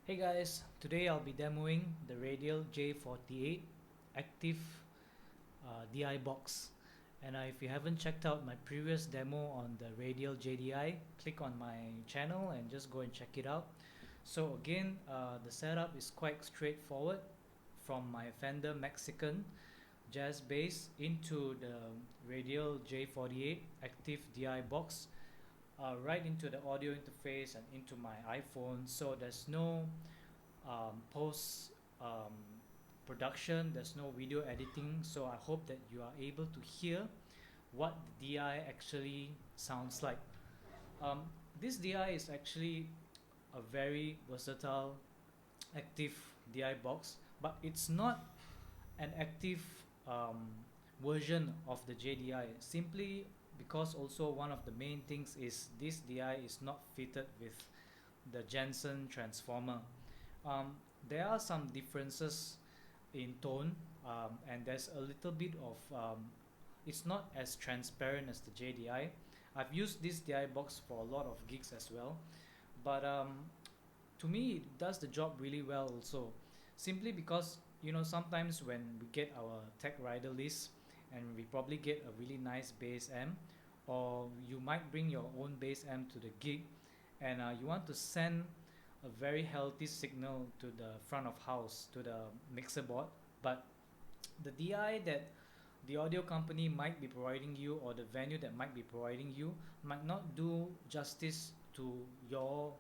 Hey guys, today I'll be demoing the Radial J48 active d.i.box. And if you haven't checked out my previous demo on the Radial JDI, click on my channel and just go and check it out. So again, the setup is quite straightforward. From my Fender Mexican jazz bass into the Radial J48 active d.i.box, right into the audio interface and into my iPhone, so there's no post production, there's no video editing. So I hope that you are able to hear what the DI actually sounds like. This DI is actually a very versatile active DI box, but it's not an active um, version of the JDI, simply because also one of the main things is this DI is not fitted with the Jensen transformer. There are some differences in tone, and there's a little bit of it's not as transparent as the JDI. I've used this DI box for a lot of gigs as well, but to me it does the job really well also, simply because sometimes when we get our tech rider list and we probably get a really nice bass amp, or you might bring your own bass amp to the gig, and you want to send a very healthy signal to the front of house, to the mixer board, but the DI that the audio company might be providing you, or the venue that might be providing you, might not do justice to your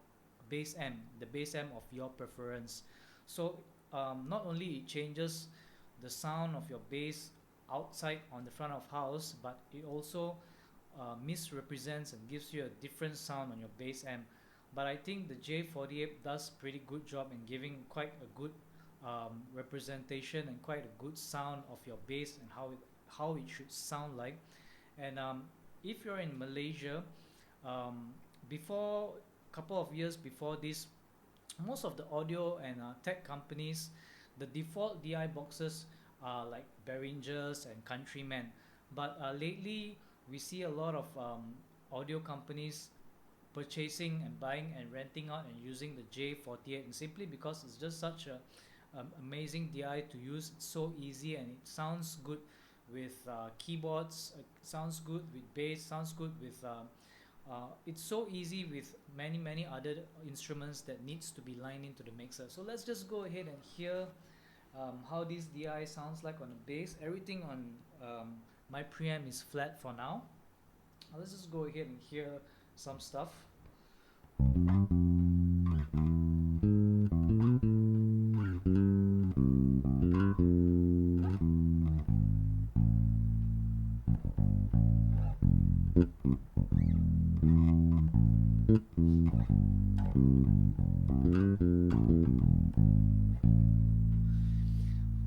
bass amp, the bass amp of your preference. So not only it changes the sound of your bass outside on the front of house, but it also misrepresents and gives you a different sound on your bass amp. But I think the J48 does pretty good job in giving quite a good representation and quite a good sound of your bass and how it should sound like. And if you're in Malaysia, before couple of years before this, most of the audio and tech companies, the default DI boxes are like Behringers and Countryman. But lately we see a lot of audio companies purchasing and buying and renting out and using the J48, and simply because it's just such a amazing DI to use. It's so easy and it sounds good with keyboards, sounds good with bass, sounds good with it's so easy with many other instruments that needs to be lined into the mixer. So let's just go ahead and hear how this DI sounds like on the bass. Everything on my preamp is flat for now. Let's just go ahead and hear some stuff.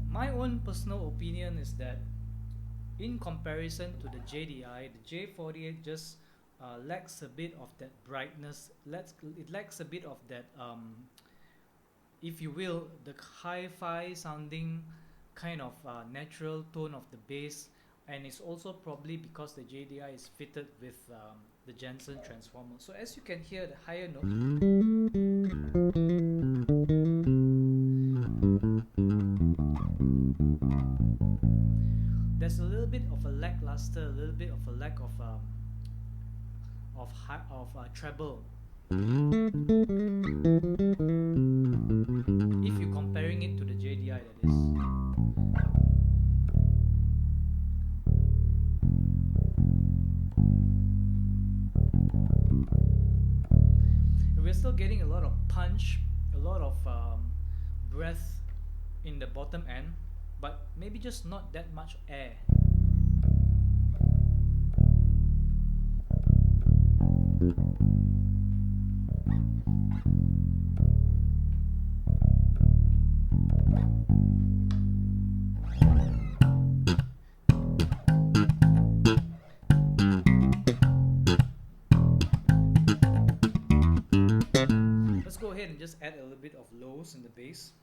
My own personal opinion is that in comparison to the JDI, the J48 just lacks a bit of that brightness. It lacks a bit of that, if you will, the hi-fi sounding kind of natural tone of the bass. And it's also probably because the JDI is fitted with the Jensen transformer. So as you can hear, the higher note, there's a little bit of a lackluster, a little bit of a lack of treble. If you're comparing it to the JDI, that is. We're still getting a lot of punch, a lot of breath in the bottom end, but maybe just not that much air. Let's go ahead and just add a little bit of lows in the bass.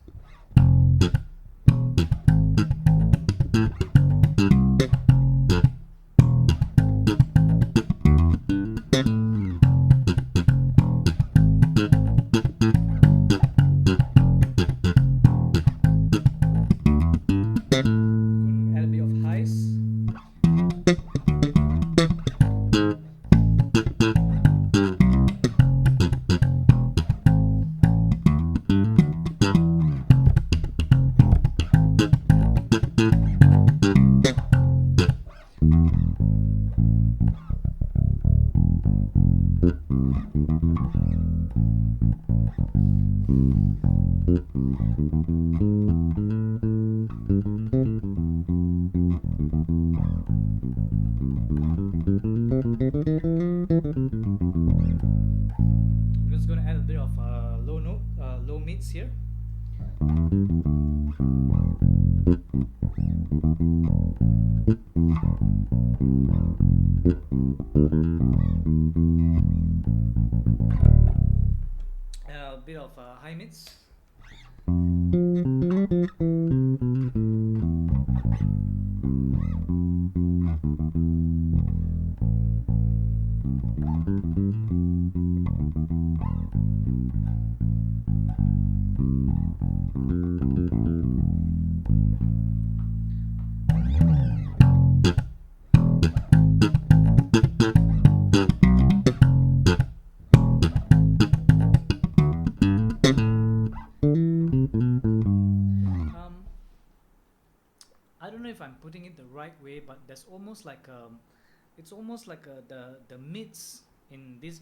I'm just going to add a bit of low mids here. A bit of high mids. I don't know if I'm putting it the right way, but there's almost like it's almost like the mids in this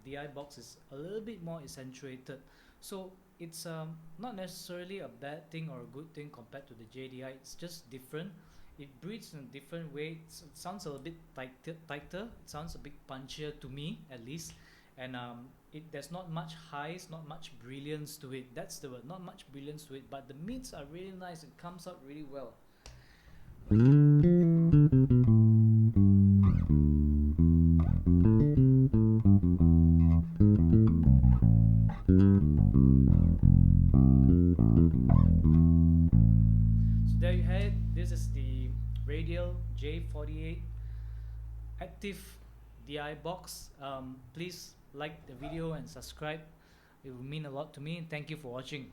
d.i.box is a little bit more accentuated. So it's not necessarily a bad thing or a good thing compared to the JDI. It's just different. It breathes in a different way. It sounds a little bit tighter. It sounds a bit punchier to me, at least. And there's not much highs, not much brilliance to it. That's the word, not much brilliance to it. But the mids are really nice. It comes out really well. So there you have it. This is the Radial J48 active d.i.box. Please like the video and subscribe. It will mean a lot to me. Thank you for watching.